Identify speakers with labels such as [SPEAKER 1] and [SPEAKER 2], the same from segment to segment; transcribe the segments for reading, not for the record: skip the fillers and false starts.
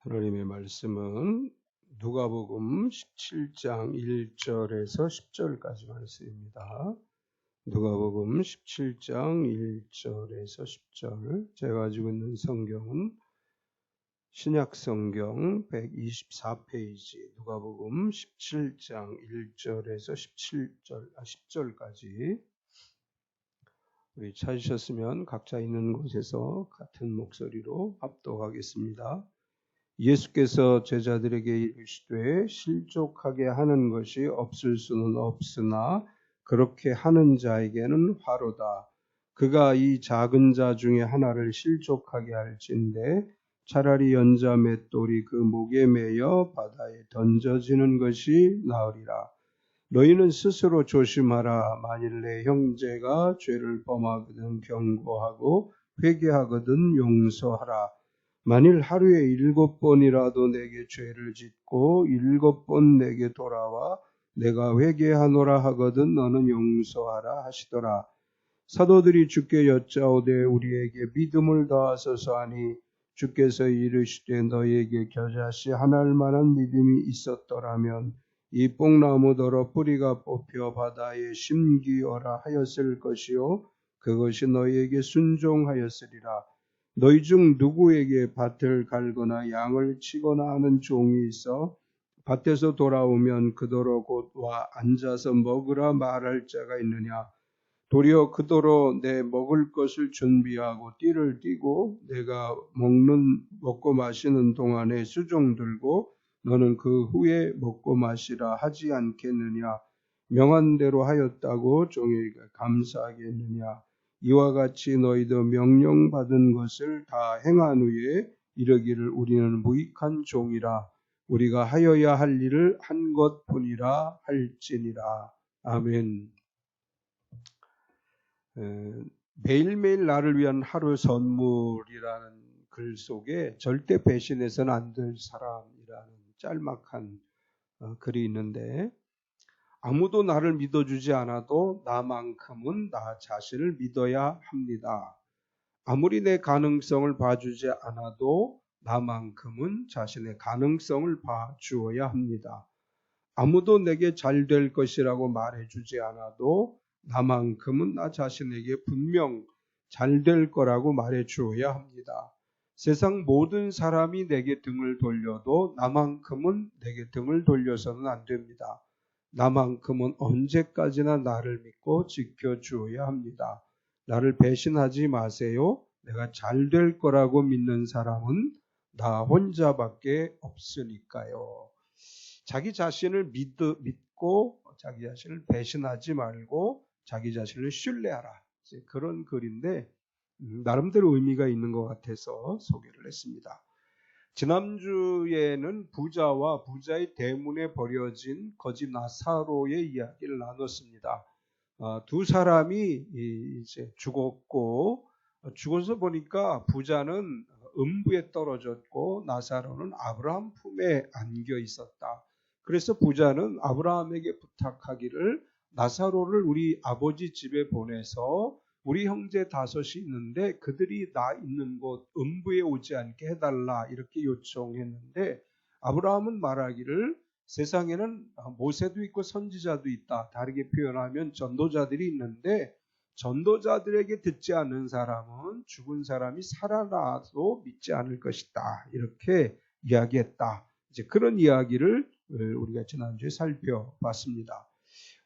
[SPEAKER 1] 하나님의 말씀은 누가복음 17장 1절에서 10절까지 말씀입니다. 누가복음 17장 1절에서 10절. 제가 가지고 있는 성경은 신약성경 124페이지 누가복음 17장 1절에서 10절까지. 우리 찾으셨으면 각자 있는 곳에서 같은 목소리로 합독하겠습니다. 예수께서 제자들에게 이르시되 실족하게 하는 것이 없을 수는 없으나 그렇게 하는 자에게는 화로다. 그가 이 작은 자 중에 하나를 실족하게 할진대 차라리 연자 맷돌이 그 목에 매여 바다에 던져지는 것이 나으리라. 너희는 스스로 조심하라. 만일 내 형제가 죄를 범하거든 경고하고 회개하거든 용서하라. 만일 하루에 7번이라도 내게 죄를 짓고 7번 내게 돌아와 내가 회개하노라 하거든 너는 용서하라 하시더라. 사도들이 주께 여짜오되 우리에게 믿음을 더하소서 하니 주께서 이르시되 너희에게 겨자씨 하나일 만한 믿음이 있었더라면 이 뽕나무더러 뿌리가 뽑혀 바다에 심기어라 하였을 것이요 그것이 너희에게 순종하였으리라. 너희 중 누구에게 밭을 갈거나 양을 치거나 하는 종이 있어 밭에서 돌아오면 그더러 곧 와 앉아서 먹으라 말할 자가 있느냐. 도리어 그더러 내 먹을 것을 준비하고 띠를 띠고 내가 먹고 마시는 동안에 수종 들고 너는 그 후에 먹고 마시라 하지 않겠느냐. 명한 대로 하였다고 종에게 감사하겠느냐. 이와 같이 너희도 명령받은 것을 다 행한 후에 이르기를 우리는 무익한 종이라. 우리가 하여야 할 일을 한 것뿐이라 할지니라. 아멘. 매일매일 나를 위한 하루 선물이라는 글 속에 절대 배신해서는 안 될 사람이라는 짤막한 글이 있는데, 아무도 나를 믿어주지 않아도 나만큼은 나 자신을 믿어야 합니다. 아무리 내 가능성을 봐주지 않아도 나만큼은 자신의 가능성을 봐주어야 합니다. 아무도 내게 잘 될 것이라고 말해주지 않아도 나만큼은 나 자신에게 분명 잘 될 거라고 말해주어야 합니다. 세상 모든 사람이 내게 등을 돌려도 나만큼은 내게 등을 돌려서는 안 됩니다. 나만큼은 언제까지나 나를 믿고 지켜주어야 합니다. 나를 배신하지 마세요. 내가 잘 될 거라고 믿는 사람은 나 혼자밖에 없으니까요. 자기 자신을 믿고 자기 자신을 배신하지 말고 자기 자신을 신뢰하라. 그런 글인데 나름대로 의미가 있는 것 같아서 소개를 했습니다. 지난주에는 부자와 부자의 대문에 버려진 거지 나사로의 이야기를 나눴습니다. 두 사람이 이제 죽었고 죽어서 보니까 부자는 음부에 떨어졌고 나사로는 아브라함 품에 안겨 있었다. 그래서 부자는 아브라함에게 부탁하기를 나사로를 우리 아버지 집에 보내서 우리 형제 5이 있는데 그들이 나 있는 곳 음부에 오지 않게 해달라 이렇게 요청했는데 아브라함은 말하기를 세상에는 모세도 있고 선지자도 있다. 다르게 표현하면 전도자들이 있는데 전도자들에게 듣지 않는 사람은 죽은 사람이 살아나도 믿지 않을 것이다. 이렇게 이야기했다. 이제 그런 이야기를 우리가 지난주에 살펴봤습니다.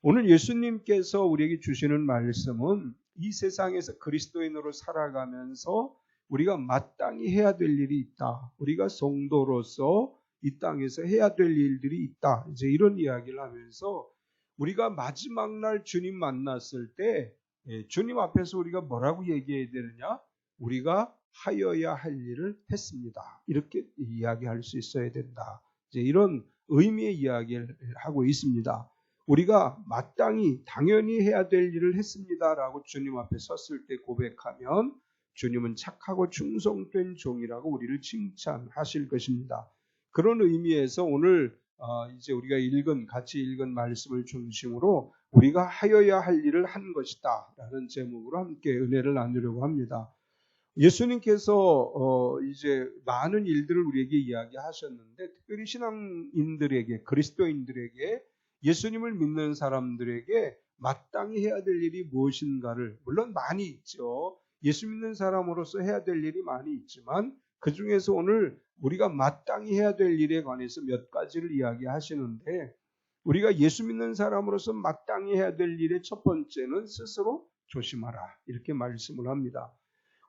[SPEAKER 1] 오늘 예수님께서 우리에게 주시는 말씀은 이 세상에서 그리스도인으로 살아가면서 우리가 마땅히 해야 될 일이 있다. 우리가 성도로서 이 땅에서 해야 될 일들이 있다. 이제 이런 이야기를 하면서 우리가 마지막 날 주님 만났을 때 주님 앞에서 우리가 뭐라고 얘기해야 되느냐? 우리가 하여야 할 일을 했습니다. 이렇게 이야기할 수 있어야 된다. 이제 이런 의미의 이야기를 하고 있습니다. 우리가 마땅히 당연히 해야 될 일을 했습니다라고 주님 앞에 섰을 때 고백하면 주님은 착하고 충성된 종이라고 우리를 칭찬하실 것입니다. 그런 의미에서 오늘 이제 우리가 같이 읽은 말씀을 중심으로 우리가 하여야 할 일을 한 것이다 라는 제목으로 함께 은혜를 나누려고 합니다. 예수님께서 이제 많은 일들을 우리에게 이야기하셨는데 특별히 신앙인들에게 그리스도인들에게 예수님을 믿는 사람들에게 마땅히 해야 될 일이 무엇인가를 물론 많이 있죠. 예수 믿는 사람으로서 해야 될 일이 많이 있지만 그 중에서 오늘 우리가 마땅히 해야 될 일에 관해서 몇 가지를 이야기하시는데 우리가 예수 믿는 사람으로서 마땅히 해야 될 일의 첫 번째는 스스로 조심하라 이렇게 말씀을 합니다.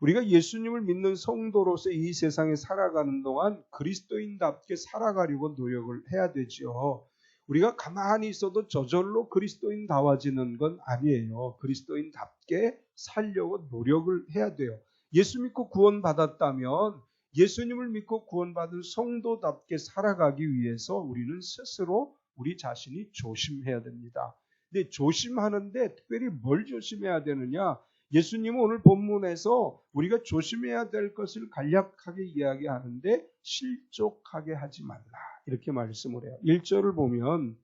[SPEAKER 1] 우리가 예수님을 믿는 성도로서 이 세상에 살아가는 동안 그리스도인답게 살아가려고 노력을 해야 되죠. 우리가 가만히 있어도 저절로 그리스도인다워지는 건 아니에요. 그리스도인답게 살려고 노력을 해야 돼요. 예수 믿고 구원받았다면 예수님을 믿고 구원받은 성도답게 살아가기 위해서 우리는 스스로 우리 자신이 조심해야 됩니다. 근데 조심하는데 특별히 뭘 조심해야 되느냐? 예수님은 오늘 본문에서 우리가 조심해야 될 것을 간략하게 이야기하는데 실족하게 하지 말라 이렇게 말씀을 해요. 1절을 보면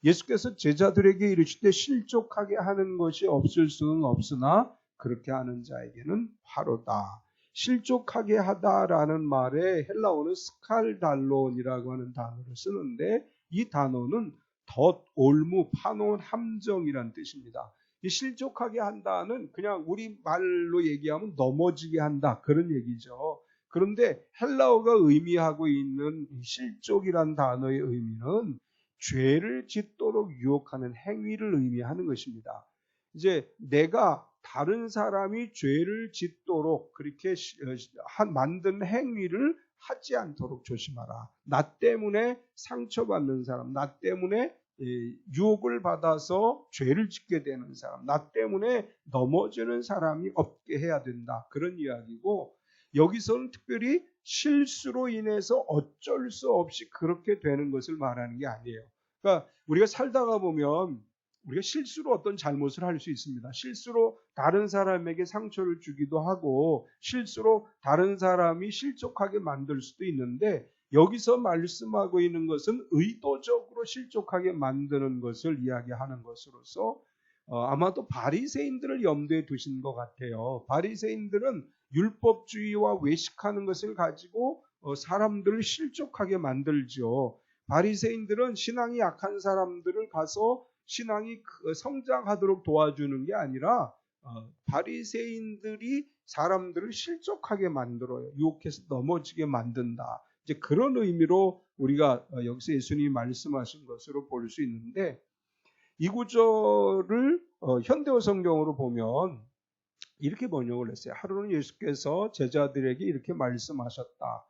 [SPEAKER 1] 예수께서 제자들에게 이르시되 실족하게 하는 것이 없을 수는 없으나 그렇게 하는 자에게는 화로다. 실족하게 하다라는 말에 헬라어는 스칼달론이라고 하는 단어를 쓰는데 이 단어는 덫, 올무, 파놓은 함정이란 뜻입니다. 이 실족하게 한다는 그냥 우리 말로 얘기하면 넘어지게 한다 그런 얘기죠. 그런데 헬라어가 의미하고 있는 실족이란 단어의 의미는 죄를 짓도록 유혹하는 행위를 의미하는 것입니다. 이제 내가 다른 사람이 죄를 짓도록 그렇게 만든 행위를 하지 않도록 조심하라. 나 때문에 상처받는 사람, 나 때문에 유혹을 받아서 죄를 짓게 되는 사람, 나 때문에 넘어지는 사람이 없게 해야 된다. 그런 이야기고 여기서는 특별히 실수로 인해서 어쩔 수 없이 그렇게 되는 것을 말하는 게 아니에요. 그러니까 우리가 살다가 보면 우리가 실수로 어떤 잘못을 할 수 있습니다. 실수로 다른 사람에게 상처를 주기도 하고 실수로 다른 사람이 실족하게 만들 수도 있는데 여기서 말씀하고 있는 것은 의도적으로 실족하게 만드는 것을 이야기하는 것으로서 아마도 바리새인들을 염두에 두신 것 같아요. 바리새인들은 율법주의와 외식하는 것을 가지고 사람들을 실족하게 만들죠. 바리새인들은 신앙이 약한 사람들을 가서 신앙이 성장하도록 도와주는 게 아니라 바리새인들이 사람들을 실족하게 만들어요. 유혹해서 넘어지게 만든다. 이제 그런 의미로 우리가 여기서 예수님이 말씀하신 것으로 볼 수 있는데 이 구절을 현대어 성경으로 보면 이렇게 번역을 했어요. 하루는 예수께서 제자들에게 이렇게 말씀하셨다.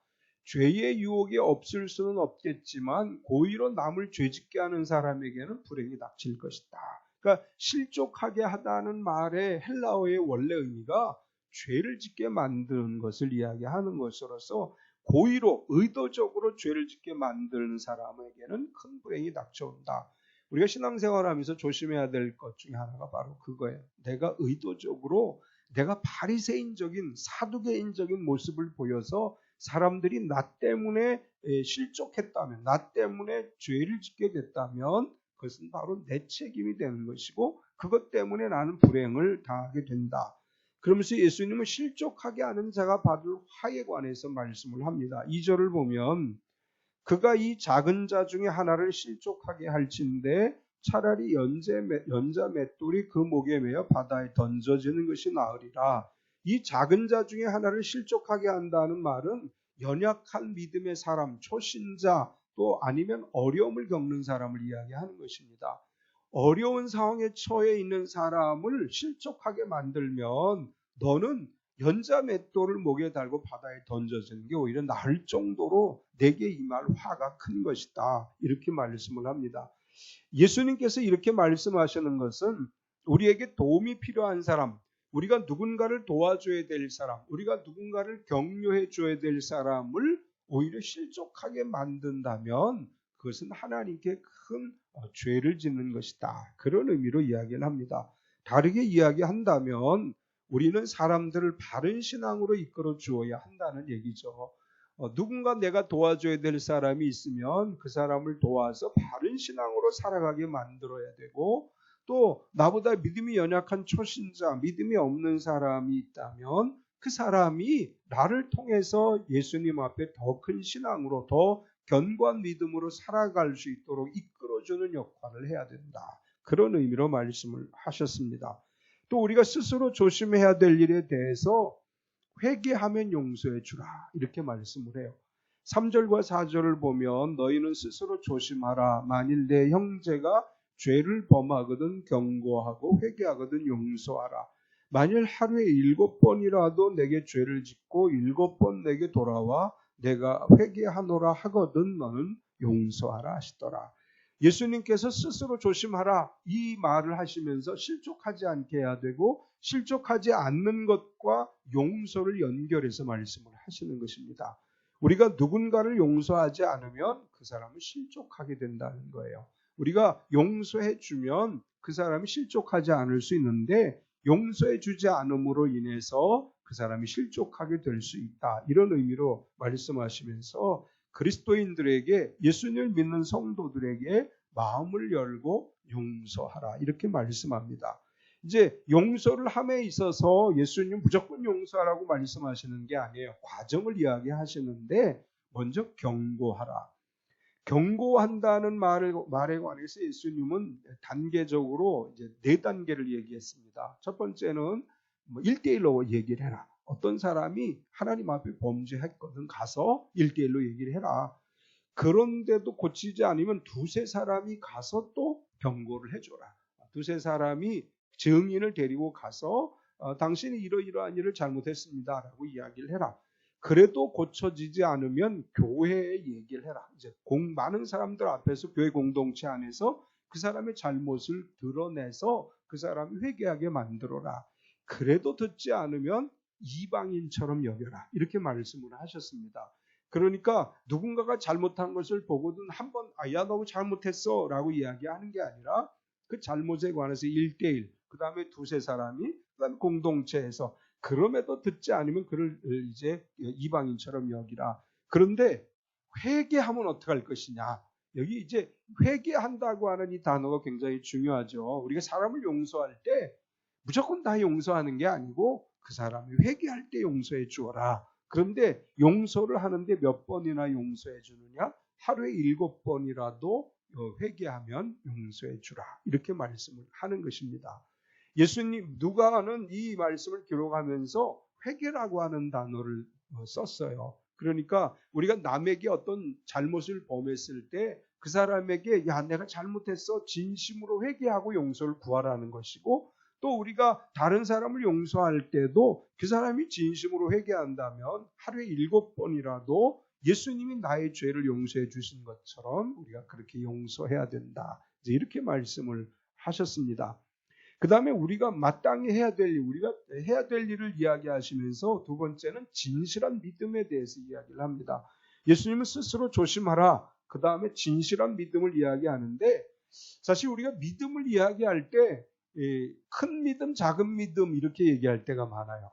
[SPEAKER 1] 죄의 유혹이 없을 수는 없겠지만 고의로 남을 죄짓게 하는 사람에게는 불행이 닥칠 것이다. 그러니까 실족하게 하다는 말의 헬라어의 원래 의미가 죄를 짓게 만드는 것을 이야기하는 것으로서 고의로 의도적으로 죄를 짓게 만드는 사람에게는 큰 불행이 닥쳐온다. 우리가 신앙생활하면서 조심해야 될 것 중에 하나가 바로 그거예요. 내가 의도적으로 내가 바리새인적인 사두개인적인 모습을 보여서 사람들이 나 때문에 실족했다면 나 때문에 죄를 짓게 됐다면 그것은 바로 내 책임이 되는 것이고 그것 때문에 나는 불행을 당하게 된다. 그러면서 예수님은 실족하게 하는 자가 받을 화에 관해서 말씀을 합니다. 2절을 보면 그가 이 작은 자 중에 하나를 실족하게 할진대 차라리 연자 맷돌이 그 목에 매어 바다에 던져지는 것이 나으리라. 이 작은 자 중에 하나를 실족하게 한다는 말은 연약한 믿음의 사람, 초신자 또 아니면 어려움을 겪는 사람을 이야기하는 것입니다. 어려운 상황에 처해 있는 사람을 실족하게 만들면 너는 연자 맷돌을 목에 달고 바다에 던져지는 게 오히려 나을 정도로 내게 임할 화가 큰 것이다. 이렇게 말씀을 합니다. 예수님께서 이렇게 말씀하시는 것은 우리에게 도움이 필요한 사람, 우리가 누군가를 도와줘야 될 사람, 우리가 누군가를 격려해 줘야 될 사람을 오히려 실족하게 만든다면 그것은 하나님께 큰 죄를 짓는 것이다. 그런 의미로 이야기를 합니다. 다르게 이야기한다면 우리는 사람들을 바른 신앙으로 이끌어 주어야 한다는 얘기죠. 누군가 내가 도와줘야 될 사람이 있으면 그 사람을 도와서 바른 신앙으로 살아가게 만들어야 되고 또 나보다 믿음이 연약한 초신자, 믿음이 없는 사람이 있다면 그 사람이 나를 통해서 예수님 앞에 더 큰 신앙으로 더 견고한 믿음으로 살아갈 수 있도록 이끌어주는 역할을 해야 된다. 그런 의미로 말씀을 하셨습니다. 또 우리가 스스로 조심해야 될 일에 대해서 회개하면 용서해 주라 이렇게 말씀을 해요. 3절과 4절을 보면 너희는 스스로 조심하라. 만일 내 형제가 죄를 범하거든 경고하고 회개하거든 용서하라. 만일 하루에 7번이라도 내게 죄를 짓고 7번 내게 돌아와 내가 회개하노라 하거든 너는 용서하라 하시더라. 예수님께서 스스로 조심하라 이 말을 하시면서 실족하지 않게 해야 되고 실족하지 않는 것과 용서를 연결해서 말씀을 하시는 것입니다. 우리가 누군가를 용서하지 않으면 그 사람은 실족하게 된다는 거예요. 우리가 용서해 주면 그 사람이 실족하지 않을 수 있는데 용서해 주지 않음으로 인해서 그 사람이 실족하게 될 수 있다. 이런 의미로 말씀하시면서 그리스도인들에게 예수님을 믿는 성도들에게 마음을 열고 용서하라 이렇게 말씀합니다. 이제 용서를 함에 있어서 예수님 무조건 용서하라고 말씀하시는 게 아니에요. 과정을 이야기하시는데 먼저 경고하라. 경고한다는 말에 관해서 예수님은 단계적으로 이제 4단계를 얘기했습니다. 첫 번째는 1대1로 얘기를 해라. 어떤 사람이 하나님 앞에 범죄했거든 가서 1대1로 얘기를 해라. 그런데도 고치지 않으면 2-3사람이 가서 또 경고를 해줘라. 2-3사람이 증인을 데리고 가서 당신이 이러이러한 일을 잘못했습니다라고 이야기를 해라. 그래도 고쳐지지 않으면 교회에 얘기를 해라. 이제 많은 사람들 앞에서 교회 공동체 안에서 그 사람의 잘못을 드러내서 그 사람이 회개하게 만들어라. 그래도 듣지 않으면 이방인처럼 여겨라. 이렇게 말씀을 하셨습니다. 그러니까 누군가가 잘못한 것을 보고든 한번 야 너 잘못했어 라고 이야기하는 게 아니라 그 잘못에 관해서 1대1 그 다음에 2-3사람이 그 다음에 공동체에서 그럼에도 듣지 않으면 그를 이제 이방인처럼 여기라. 그런데 회개하면 어떻게 할 것이냐. 여기 이제 회개한다고 하는 이 단어가 굉장히 중요하죠. 우리가 사람을 용서할 때 무조건 다 용서하는 게 아니고 그 사람이 회개할 때 용서해 주어라. 그런데 용서를 하는데 몇 번이나 용서해 주느냐? 하루에 7번이라도 회개하면 용서해 주라. 이렇게 말씀을 하는 것입니다. 예수님 누가는 이 말씀을 기록하면서 회개라고 하는 단어를 썼어요. 그러니까 우리가 남에게 어떤 잘못을 범했을 때 그 사람에게 야 내가 잘못했어 진심으로 회개하고 용서를 구하라는 것이고 또 우리가 다른 사람을 용서할 때도 그 사람이 진심으로 회개한다면 하루에 7번이라도 예수님이 나의 죄를 용서해 주신 것처럼 우리가 그렇게 용서해야 된다. 이렇게 말씀을 하셨습니다. 그 다음에 우리가 마땅히 해야 될 일, 우리가 해야 될 일을 이야기하시면서 두 번째는 진실한 믿음에 대해서 이야기를 합니다. 예수님은 스스로 조심하라. 그 다음에 진실한 믿음을 이야기하는데 사실 우리가 믿음을 이야기할 때 큰 믿음, 작은 믿음 이렇게 얘기할 때가 많아요.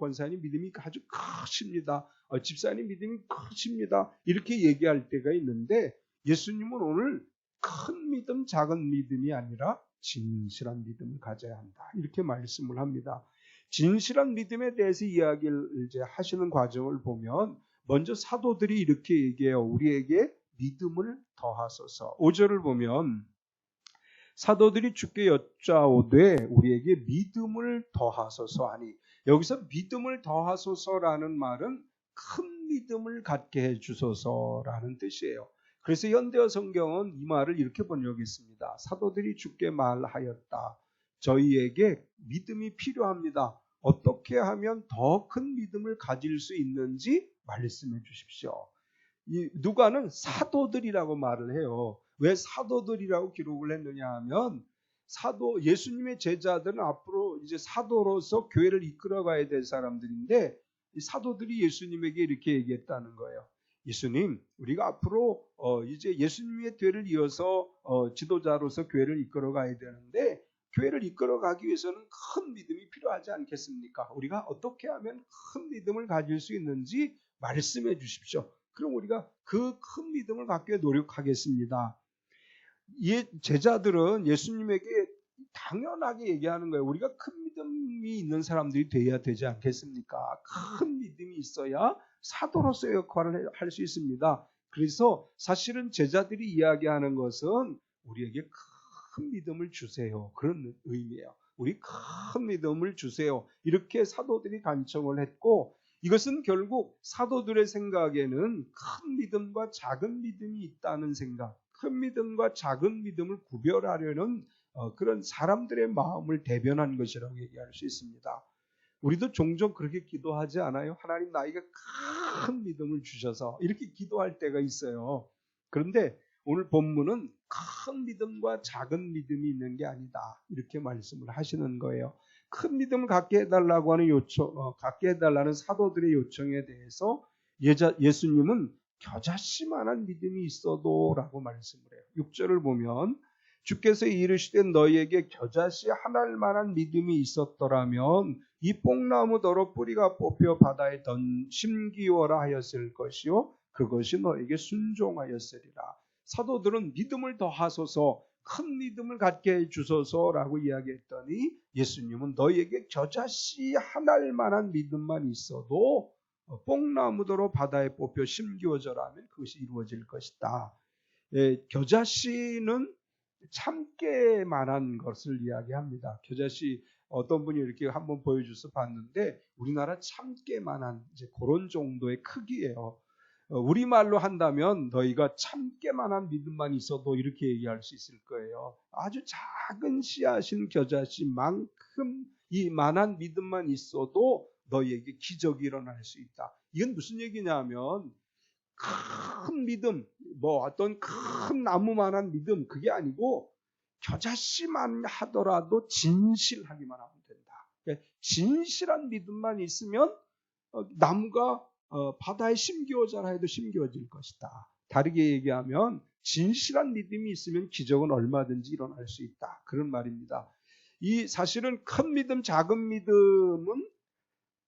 [SPEAKER 1] 권사님 믿음이 아주 크십니다. 집사님 믿음이 크십니다. 이렇게 얘기할 때가 있는데 예수님은 오늘 큰 믿음, 작은 믿음이 아니라 진실한 믿음을 가져야 한다. 이렇게 말씀을 합니다. 진실한 믿음에 대해서 이야기를 이제 하시는 과정을 보면 먼저 사도들이 이렇게 얘기해요. 우리에게 믿음을 더하소서. 5절을 보면 사도들이 주께 여짜오되 우리에게 믿음을 더하소서 하니 여기서 믿음을 더하소서라는 말은 큰 믿음을 갖게 해주소서라는 뜻이에요. 그래서 현대어 성경은 이 말을 이렇게 번역했습니다. 사도들이 주께 말하였다. 저희에게 믿음이 필요합니다. 어떻게 하면 더 큰 믿음을 가질 수 있는지 말씀해 주십시오. 누가는 사도들이라고 말을 해요. 왜 사도들이라고 기록을 했느냐 하면 예수님의 제자들은 앞으로 이제 사도로서 교회를 이끌어가야 될 사람들인데 이 사도들이 예수님에게 이렇게 얘기했다는 거예요. 예수님, 우리가 앞으로 이제 예수님의 뒤를 이어서 지도자로서 교회를 이끌어가야 되는데 교회를 이끌어가기 위해서는 큰 믿음이 필요하지 않겠습니까? 우리가 어떻게 하면 큰 믿음을 가질 수 있는지 말씀해 주십시오. 그럼 우리가 그 큰 믿음을 갖기 위해 노력하겠습니다. 제자들은 예수님에게 당연하게 얘기하는 거예요. 우리가 큰 믿음이 있는 사람들이 돼야 되지 않겠습니까? 큰 믿음이 있어야 사도로서의 역할을 할 수 있습니다. 그래서 사실은 제자들이 이야기하는 것은 우리에게 큰 믿음을 주세요. 그런 의미예요. 우리 큰 믿음을 주세요. 이렇게 사도들이 간청을 했고, 이것은 결국 사도들의 생각에는 큰 믿음과 작은 믿음이 있다는 생각, 큰 믿음과 작은 믿음을 구별하려는 그런 사람들의 마음을 대변한 것이라고 얘기할 수 있습니다. 우리도 종종 그렇게 기도하지 않아요? 하나님 나에게 큰 믿음을 주셔서 이렇게 기도할 때가 있어요. 그런데 오늘 본문은 큰 믿음과 작은 믿음이 있는 게 아니다. 이렇게 말씀을 하시는 거예요. 큰 믿음을 갖게 해달라고 하는 갖게 해달라는 사도들의 요청에 대해서 예수님은 겨자씨만한 믿음이 있어도 라고 말씀을 해요. 6절을 보면 주께서 이르시되 너희에게 겨자씨 한 알만한 믿음이 있었더라면 이 뽕나무더러 뿌리가 뽑혀 바다에 심기워라 하였을 것이요 그것이 너에게 순종하였으리라. 사도들은 믿음을 더하소서, 큰 믿음을 갖게 해주소서라고 이야기했더니 예수님은 너희에게 겨자씨 한 알만한 믿음만 있어도 뽕나무더러 바다에 뽑혀 심기워져라 하면 그것이 이루어질 것이다. 겨자씨는 참깨만한 것을 이야기합니다. 겨자씨 어떤 분이 이렇게 한번 보여줘서 봤는데 우리나라 참깨만한 이제 그런 정도의 크기예요. 우리말로 한다면 너희가 참깨만한 믿음만 있어도 이렇게 얘기할 수 있을 거예요. 아주 작은 씨앗인 겨자씨만큼 이 만한 믿음만 있어도 너희에게 기적이 일어날 수 있다. 이건 무슨 얘기냐면 큰 믿음, 어떤 큰 나무만한 믿음, 그게 아니고 겨자씨만 하더라도 진실하기만 하면 된다. 그러니까 진실한 믿음만 있으면 나무가 바다에 심기어져라 해도 심기어질 것이다. 다르게 얘기하면 진실한 믿음이 있으면 기적은 얼마든지 일어날 수 있다. 그런 말입니다. 이 사실은 큰 믿음, 작은 믿음은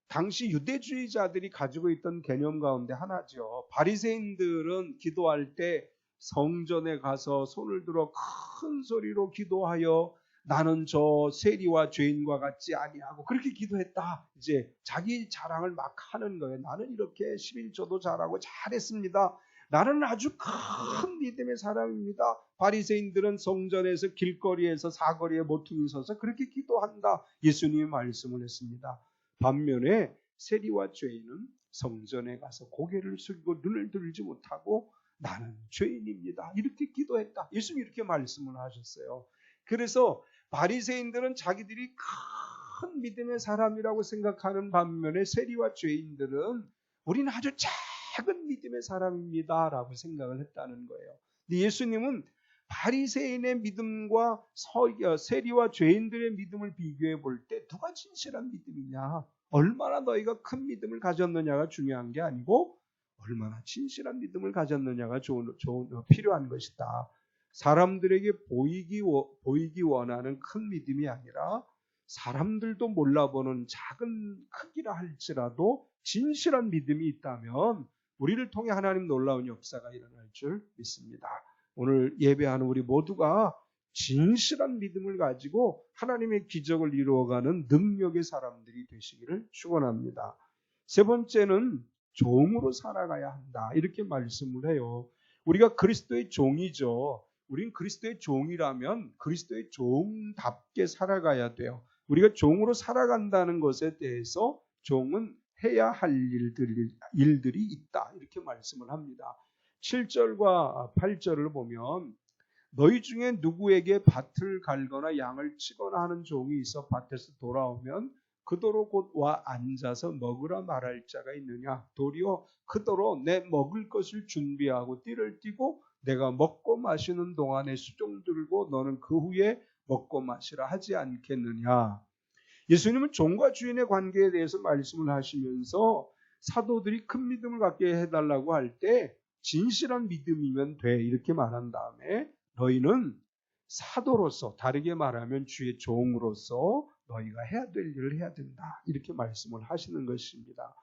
[SPEAKER 1] 당시 유대주의자들이 가지고 있던 개념 가운데 하나죠. 바리새인들은 기도할 때 성전에 가서 손을 들어 큰 소리로 기도하여 나는 저 세리와 죄인과 같지 아니하고 그렇게 기도했다. 이제 자기 자랑을 막 하는 거예요. 나는 이렇게 11조도 잘하고 잘했습니다. 나는 아주 큰 믿음의 사람입니다. 바리새인들은 성전에서 길거리에서 사거리에 모퉁이 서서 그렇게 기도한다. 예수님이 말씀을 했습니다. 반면에 세리와 죄인은 성전에 가서 고개를 숙이고 눈을 들지 못하고 나는 죄인입니다. 이렇게 기도했다. 예수님이 이렇게 말씀을 하셨어요. 그래서 바리새인들은 자기들이 큰 믿음의 사람이라고 생각하는 반면에 세리와 죄인들은 우리는 아주 작은 믿음의 사람입니다 라고 생각을 했다는 거예요. 근데 예수님은 바리새인의 믿음과 세리와 죄인들의 믿음을 비교해 볼 때 누가 진실한 믿음이냐, 얼마나 너희가 큰 믿음을 가졌느냐가 중요한 게 아니고 얼마나 진실한 믿음을 가졌느냐가 필요한 것이다. 사람들에게 보이기 원하는 큰 믿음이 아니라 사람들도 몰라보는 작은 크기라 할지라도 진실한 믿음이 있다면 우리를 통해 하나님 놀라운 역사가 일어날 줄 믿습니다. 오늘 예배하는 우리 모두가 진실한 믿음을 가지고 하나님의 기적을 이루어가는 능력의 사람들이 되시기를 축원합니다. 세 번째는 종으로 살아가야 한다. 이렇게 말씀을 해요. 우리가 그리스도의 종이죠. 우린 그리스도의 종이라면 그리스도의 종답게 살아가야 돼요. 우리가 종으로 살아간다는 것에 대해서 종은 해야 할 일들이 있다. 이렇게 말씀을 합니다. 7절과 8절을 보면 너희 중에 누구에게 밭을 갈거나 양을 치거나 하는 종이 있어 밭에서 돌아오면 그더러 곧 와 앉아서 먹으라 말할 자가 있느냐. 도리어 그더러 내 먹을 것을 준비하고 띠를 띠고 내가 먹고 마시는 동안에 수종 들고 너는 그 후에 먹고 마시라 하지 않겠느냐. 예수님은 종과 주인의 관계에 대해서 말씀을 하시면서 사도들이 큰 믿음을 갖게 해달라고 할 때 진실한 믿음이면 돼 이렇게 말한 다음에 너희는 사도로서, 다르게 말하면 주의 종으로서 너희가 해야 될 일을 해야 된다 이렇게 말씀을 하시는 것입니다.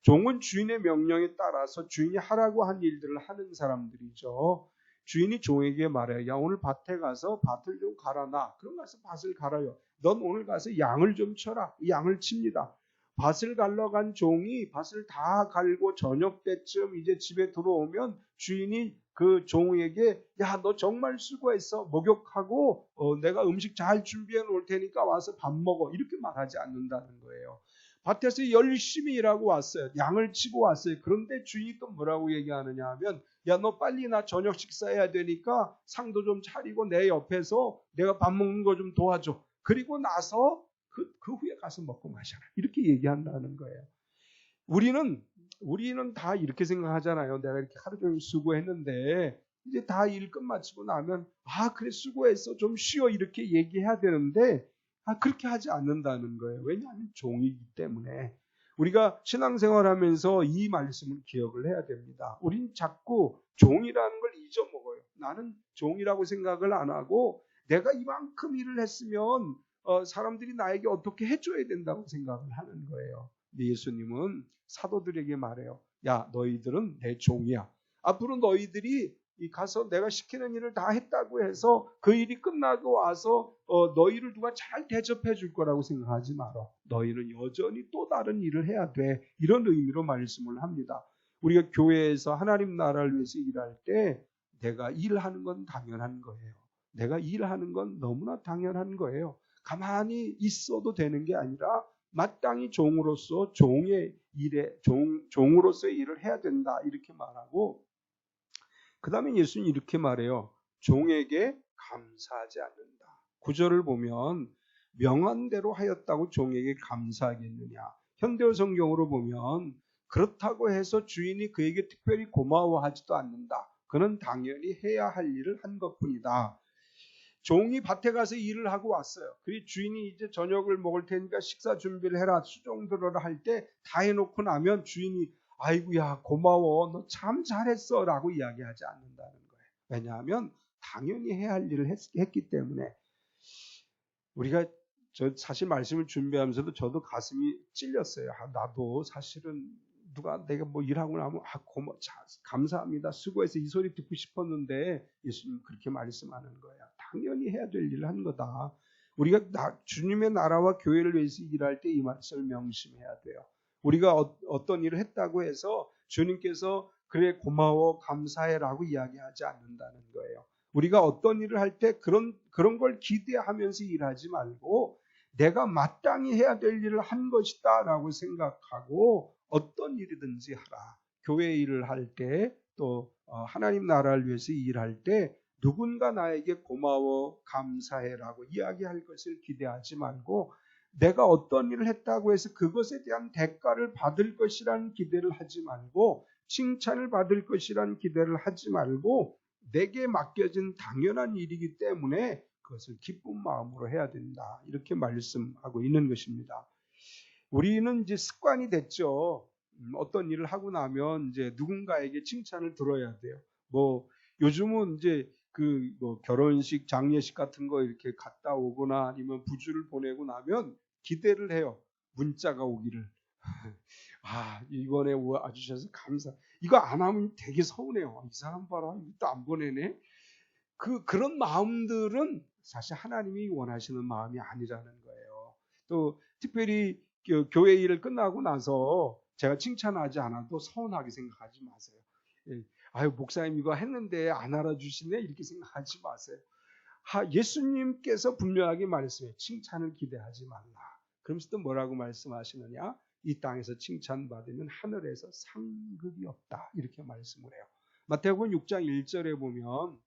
[SPEAKER 1] 종은 주인의 명령에 따라서 주인이 하라고 한 일들을 하는 사람들이죠. 주인이 종에게 말해요. 야, 오늘 밭에 가서 밭을 좀 갈아놔. 그럼 가서 밭을 갈아요. 넌 오늘 가서 양을 좀 쳐라. 양을 칩니다. 밭을 갈러 간 종이 밭을 다 갈고 저녁 때쯤 이제 집에 들어오면 주인이 그 종에게 야, 너 정말 수고했어. 목욕하고 내가 음식 잘 준비해 놓을 테니까 와서 밥 먹어. 이렇게 말하지 않는다는 거예요. 밭에서 열심히 일하고 왔어요. 양을 치고 왔어요. 그런데 주인이 또 뭐라고 얘기하느냐 하면 야, 너 빨리 나 저녁 식사해야 되니까 상도 좀 차리고 내 옆에서 내가 밥 먹는 거 좀 도와줘. 그리고 나서 그 후에 가서 먹고 마셔라. 이렇게 얘기한다는 거예요. 우리는 다 이렇게 생각하잖아요. 내가 이렇게 하루 종일 수고했는데 이제 다 일 끝마치고 나면 아, 그래 수고했어. 좀 쉬어. 이렇게 얘기해야 되는데 그렇게 하지 않는다는 거예요. 왜냐하면 종이기 때문에. 우리가 신앙생활하면서 이 말씀을 기억을 해야 됩니다. 우린 자꾸 종이라는 걸 잊어먹어요. 나는 종이라고 생각을 안 하고 내가 이만큼 일을 했으면 사람들이 나에게 어떻게 해줘야 된다고 생각을 하는 거예요. 근데 예수님은 사도들에게 말해요. 야, 너희들은 내 종이야. 앞으로 너희들이 가서 내가 시키는 일을 다 했다고 해서 그 일이 끝나고 와서 너희를 누가 잘 대접해 줄 거라고 생각하지 마라. 너희는 여전히 또 다른 일을 해야 돼. 이런 의미로 말씀을 합니다. 우리가 교회에서 하나님 나라를 위해서 일할 때 내가 일하는 건 당연한 거예요. 내가 일하는 건 너무나 당연한 거예요. 가만히 있어도 되는 게 아니라 마땅히 종으로서 종의 일에 종으로서의 일을 해야 된다. 이렇게 말하고 그 다음에 예수님이 이렇게 말해요. 종에게 감사하지 않는다. 구절을 보면 명한 대로 하였다고 종에게 감사하겠느냐. 현대어 성경으로 보면 그렇다고 해서 주인이 그에게 특별히 고마워하지도 않는다. 그는 당연히 해야 할 일을 한 것뿐이다. 종이 밭에 가서 일을 하고 왔어요. 그리고 주인이 이제 저녁을 먹을 테니까 식사 준비를 해라. 수종 들어라 할 때 다 해놓고 나면 주인이 아이고야 고마워 너 참 잘했어 라고 이야기하지 않는다는 거예요. 왜냐하면 당연히 해야 할 일을 했기 때문에. 우리가 저 사실 말씀을 준비하면서도 저도 가슴이 찔렸어요. 나도 사실은 누가 내가 뭐 일하고 나면 감사합니다. 수고해서 이 소리 듣고 싶었는데 예수님 그렇게 말씀하는 거예요. 당연히 해야 될 일을 한 거다. 우리가 주님의 나라와 교회를 위해서 일할 때 이 말씀을 명심해야 돼요. 우리가 어떤 일을 했다고 해서 주님께서 그래 고마워 감사해라고 이야기하지 않는다는 거예요. 우리가 어떤 일을 할 때 그런 걸 기대하면서 일하지 말고 내가 마땅히 해야 될 일을 한 것이다라고 생각하고 어떤 일이든지 하라. 교회 일을 할 때 또 하나님 나라를 위해서 일할 때 누군가 나에게 고마워 감사해라고 이야기할 것을 기대하지 말고 내가 어떤 일을 했다고 해서 그것에 대한 대가를 받을 것이라는 기대를 하지 말고 칭찬을 받을 것이라는 기대를 하지 말고 내게 맡겨진 당연한 일이기 때문에 그것을 기쁜 마음으로 해야 된다. 이렇게 말씀하고 있는 것입니다. 우리는 이제 습관이 됐죠. 어떤 일을 하고 나면 이제 누군가에게 칭찬을 들어야 돼요. 뭐 요즘은 이제 뭐 결혼식, 장례식 같은 거 이렇게 갔다 오거나 아니면 부주를 보내고 나면 기대를 해요. 문자가 오기를. 이번에 와주셔서 감사. 이거 안 하면 되게 서운해요. 이 사람 봐라. 또 안 보내네. 그런 마음들은 사실 하나님이 원하시는 마음이 아니라는 거예요. 또 특별히 교회 일을 끝나고 나서 제가 칭찬하지 않아도 서운하게 생각하지 마세요. 목사님 이거 했는데 안 알아주시네 이렇게 생각하지 마세요. 예수님께서 분명하게 말씀해요. 칭찬을 기대하지 말라. 그러면서 또 뭐라고 말씀하시느냐? 이 땅에서 칭찬받으면 하늘에서 상급이 없다. 이렇게 말씀을 해요. 마태복음 6장 1절에 보면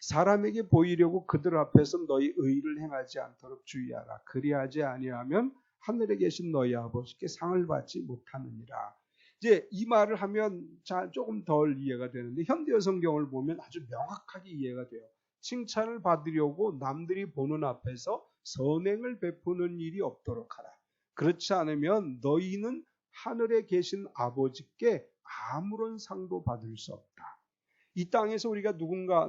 [SPEAKER 1] 사람에게 보이려고 그들 앞에서 너희 의를 행하지 않도록 주의하라. 그리하지 아니하면 하늘에 계신 너희 아버지께 상을 받지 못하느니라. 이제 이 말을 하면 조금 덜 이해가 되는데 현대어 성경을 보면 아주 명확하게 이해가 돼요. 칭찬을 받으려고 남들이 보는 앞에서 선행을 베푸는 일이 없도록 하라. 그렇지 않으면 너희는 하늘에 계신 아버지께 아무런 상도 받을 수 없다. 이 땅에서 우리가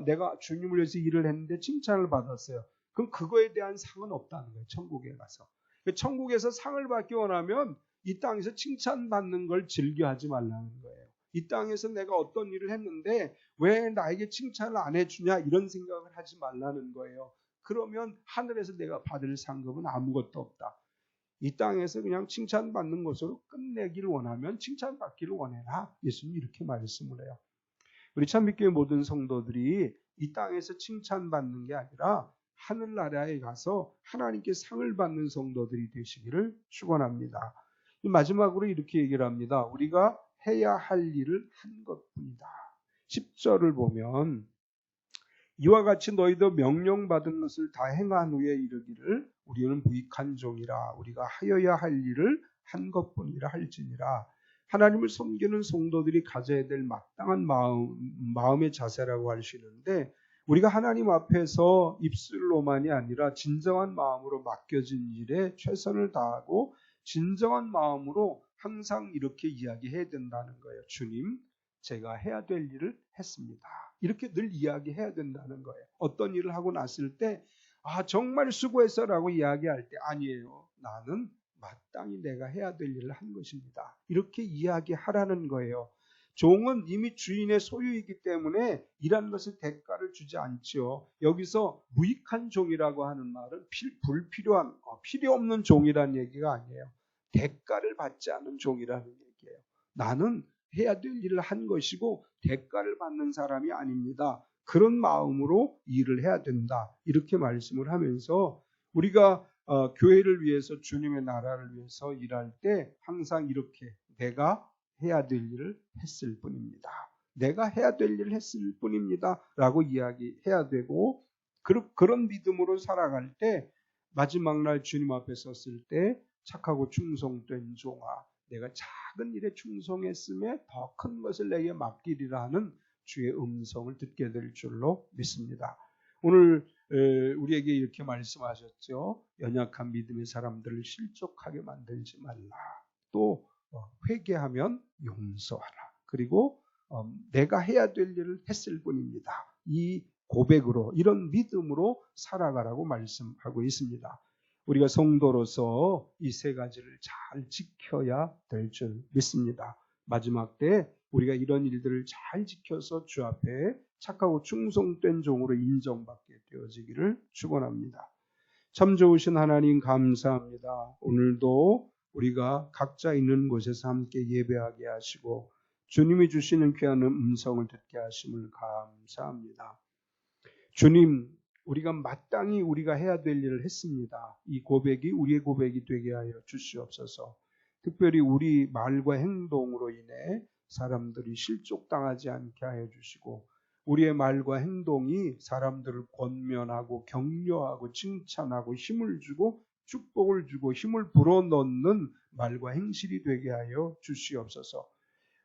[SPEAKER 1] 내가 주님을 위해서 일을 했는데 칭찬을 받았어요. 그럼 그거에 대한 상은 없다는 거예요. 천국에 가서. 천국에서 상을 받기 원하면 이 땅에서 칭찬받는 걸 즐겨하지 말라는 거예요. 이 땅에서 내가 어떤 일을 했는데 왜 나에게 칭찬을 안 해주냐 이런 생각을 하지 말라는 거예요. 그러면 하늘에서 내가 받을 상급은 아무것도 없다. 이 땅에서 그냥 칭찬받는 것으로 끝내기를 원하면 칭찬받기를 원해라. 예수님이 이렇게 말씀을 해요. 우리 참빛교회 모든 성도들이 이 땅에서 칭찬받는 게 아니라 하늘나라에 가서 하나님께 상을 받는 성도들이 되시기를 축원합니다. 마지막으로 이렇게 얘기를 합니다. 우리가 해야 할 일을 한 것뿐이다. 10절을 보면 이와 같이 너희도 명령받은 것을 다 행한 후에 이르기를 우리는 무익한 종이라 우리가 하여야 할 일을 한 것뿐이라 할지니라. 하나님을 섬기는 성도들이 가져야 될 마땅한 마음의 자세라고 할 수 있는데 우리가 하나님 앞에서 입술로만이 아니라 진정한 마음으로 맡겨진 일에 최선을 다하고 진정한 마음으로 항상 이렇게 이야기해야 된다는 거예요. 주님, 제가 해야 될 일을 했습니다. 이렇게 늘 이야기해야 된다는 거예요. 어떤 일을 하고 났을 때 정말 수고했어라고 이야기할 때 아니에요. 나는 마땅히 내가 해야 될 일을 한 것입니다. 이렇게 이야기하라는 거예요. 종은 이미 주인의 소유이기 때문에 일하는 것을 대가를 주지 않죠. 여기서 무익한 종이라고 하는 말은 불필요한, 필요 없는 종이라는 얘기가 아니에요. 대가를 받지 않은 종이라는 얘기예요. 나는 해야 될 일을 한 것이고 대가를 받는 사람이 아닙니다. 그런 마음으로 일을 해야 된다. 이렇게 말씀을 하면서 우리가 교회를 위해서 주님의 나라를 위해서 일할 때 항상 이렇게 내가 해야 될 일을 했을 뿐입니다. 내가 해야 될 일을 했을 뿐입니다. 라고 이야기해야 되고 그런 믿음으로 살아갈 때 마지막 날 주님 앞에 섰을 때 착하고 충성된 종아 내가 작은 일에 충성했음에 더 큰 것을 내게 맡기리라 하는 주의 음성을 듣게 될 줄로 믿습니다. 오늘 우리에게 이렇게 말씀하셨죠. 연약한 믿음의 사람들을 실족하게 만들지 말라. 또 회개하면 용서하라. 그리고 내가 해야 될 일을 했을 뿐입니다. 이 고백으로 이런 믿음으로 살아가라고 말씀하고 있습니다. 우리가 성도로서 이 세 가지를 잘 지켜야 될 줄 믿습니다. 마지막 때 우리가 이런 일들을 잘 지켜서 주 앞에 착하고 충성된 종으로 인정받게 되어지기를 축원합니다. 참 좋으신 하나님 감사합니다. 오늘도 우리가 각자 있는 곳에서 함께 예배하게 하시고 주님이 주시는 귀한 음성을 듣게 하심을 감사합니다. 주님, 우리가 마땅히 우리가 해야 될 일을 했습니다. 이 고백이 우리의 고백이 되게 하여 주시옵소서. 특별히 우리 말과 행동으로 인해 사람들이 실족당하지 않게 하여 주시고 우리의 말과 행동이 사람들을 권면하고 격려하고 칭찬하고 힘을 주고 축복을 주고 힘을 불어넣는 말과 행실이 되게 하여 주시옵소서.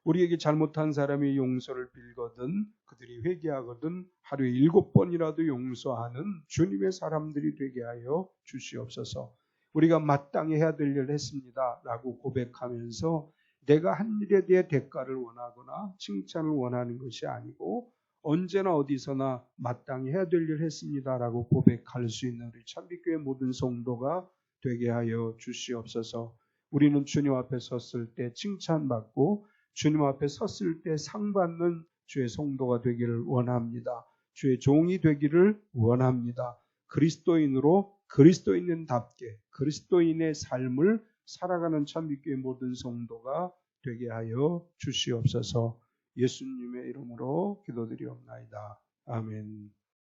[SPEAKER 1] 우리에게 잘못한 사람이 용서를 빌거든 그들이 회개하거든 하루에 7번이라도 용서하는 주님의 사람들이 되게 하여 주시옵소서. 우리가 마땅히 해야 될 일을 했습니다 라고 고백하면서 내가 한 일에 대해 대가를 원하거나 칭찬을 원하는 것이 아니고 언제나 어디서나 마땅히 해야 될 일을 했습니다 라고 고백할 수 있는 우리 참빛교회 모든 성도가 되게 하여 주시옵소서. 우리는 주님 앞에 섰을 때 칭찬받고 주님 앞에 섰을 때 상 받는 주의 성도가 되기를 원합니다. 주의 종이 되기를 원합니다. 그리스도인으로 그리스도인답게 그리스도인의 삶을 살아가는 참빛교회 모든 성도가 되게 하여 주시옵소서. 예수님의 이름으로 기도드리옵나이다. 아멘.